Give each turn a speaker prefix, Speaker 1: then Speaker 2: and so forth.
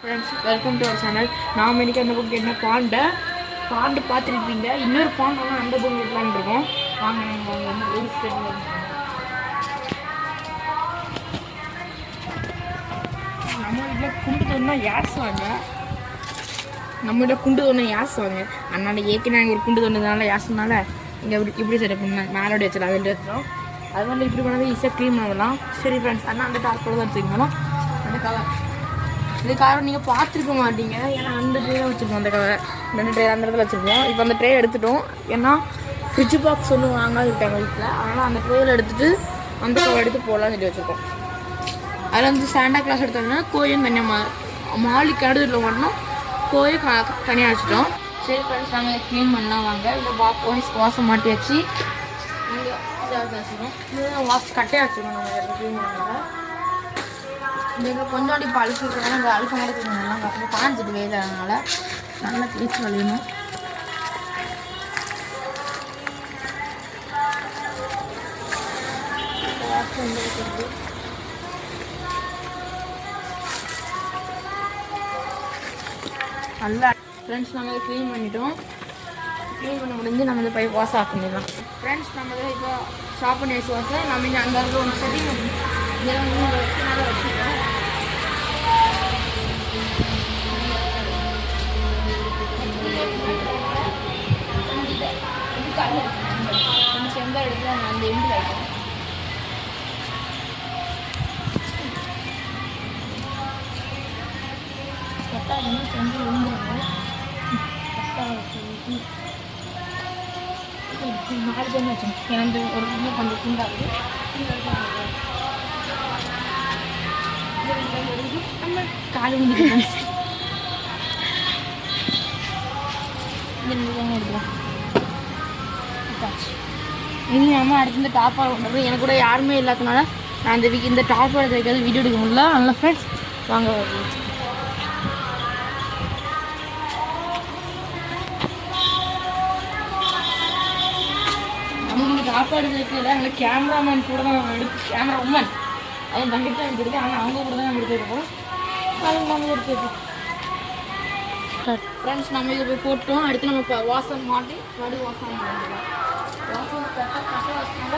Speaker 1: Friends, welcome to our channel. நாம் இன்றைக்கி அந்த புக்கு என்ன பாண்டு பார்த்துருப்பீங்க. இன்னொரு பாண்டெல்லாம் அந்த புக்கு எடுக்கலான்னு இருக்கோம். வாங்க நாங்கள் வந்து ஒரு ஸ்டெப் நம்ம வீட்டில் குண்டு தோணுனா யாசுவாங்க. அதனால் ஏற்கனவே ஒரு குண்டு தோணுதுனால யாசுனால இங்கே இப்படி செட்டப் பண்ணேன். மேலோட வச்சிடலாம் அதில் இருக்கிறோம். அது வந்து இப்படி பண்ணாலும் ஈஸியாக க்ளீன் பண்ணலாம். சரி ஃப்ரெண்ட்ஸ், ஆனால் அந்த டார்க்கோடு தான் எடுத்துக்கணும். அந்த கவர் இந்த காரம் நீங்கள் பார்த்துருக்க மாட்டீங்க. ஏன்னா அந்த ட்ரே தான் வச்சுருக்கோம். அந்த கவர் 2 ட்ரே அந்த இடத்துல வச்சுருக்கோம். இப்போ அந்த ட்ரே எடுத்துட்டோம். ஏன்னா ஃப்ரிட்ஜ் பாக்ஸ் ஒன்று வாங்காதுட்டாங்க வீட்டில். அதனால் அந்த ட்ரேயில் எடுத்துகிட்டு அந்த கவர் எடுத்து போடலாம்னு சொல்லி வச்சுருக்கோம். அதில் வந்து சாண்டா கிளாஸ் எடுத்தோம்னா கோயும் தனியாக மாலிக்கு எடுத்துகிட்டு வரணும். கோயை தனியாக வச்சுட்டோம். சரி ஃப்ரெண்ட்ஸ், நாங்கள் க்ளீன் பண்ணலாம் வாங்க. இந்த வாசம் மாட்டி வச்சு இங்கே இதாக வச்சுருக்கோம். இது கட்டையாக வச்சுருக்கோம். நம்ம க்ளீன் பண்ணாங்க இங்கே கொஞ்சம் இப்போ அழுப்பிக்கிறோம். இந்த அழுப்ப மட்டும் அப்படியே பாஞ்சிட்டு வேலைனால நல்லா தேய்ச்சி வழியணும். நல்லா ஃப்ரெண்ட்ஸ், நம்ம க்ளீன் பண்ணிட்டோம். க்ளீன் பண்ண முடிஞ்சு நம்ம இந்த பைப் வாஷ் ஆஃப் பண்ணிடலாம். ஃப்ரெண்ட்ஸ், நம்ம இப்போ ஷாப் பண்ணி வச்சு நம்ம இங்கே அந்த இடத்துல ஒன்று செட்டிங் இதெல்லாம் நல்லா வச்சுருக்கோம். கொஞ்சம் எந்த இடத்துல அந்த எண்டு வைக்கணும். கரெக்டாக செஞ்சு விழுந்துருங்க. கரெக்டாக வச்சு 4 பேர் வச்சோம். ஏன்னா ஒரு இன்னும் கொஞ்சம் குண்டாகுது. நம்ம கால் வந்துட்டு எடுக்கலாம். இனி நம்ம அடுத்து இந்த டாப்பாக பண்ணுறது எனக்கு கூட யாருமே இல்லாதனால நான் இந்த டாப் எடுத்து வைக்காது வீடியோ எடுக்க முடியல. அதனால் ஃப்ரெண்ட்ஸ் வாங்க நமக்கு டாப் எடுத்து வைக்கல. எங்களுக்கு கேமராமேன் கூட தான் நம்ம கேமரா உமன் அது தங்கிட்டு தான் எடுத்துருக்கு. ஆனால் அவங்க கூட தான் நம்ம எடுத்துருக்கோம். அது நம்ம எடுத்து வைப்போம். ஃப்ரெண்ட்ஸ், நம்ம இதை போய் போட்டோம். அடுத்து நம்ம இப்போ வாசம் மாட்டி மறுபடியும் வாசம் பண்ணிடலாம். வாசம் கரெக்டாக வச்சுனால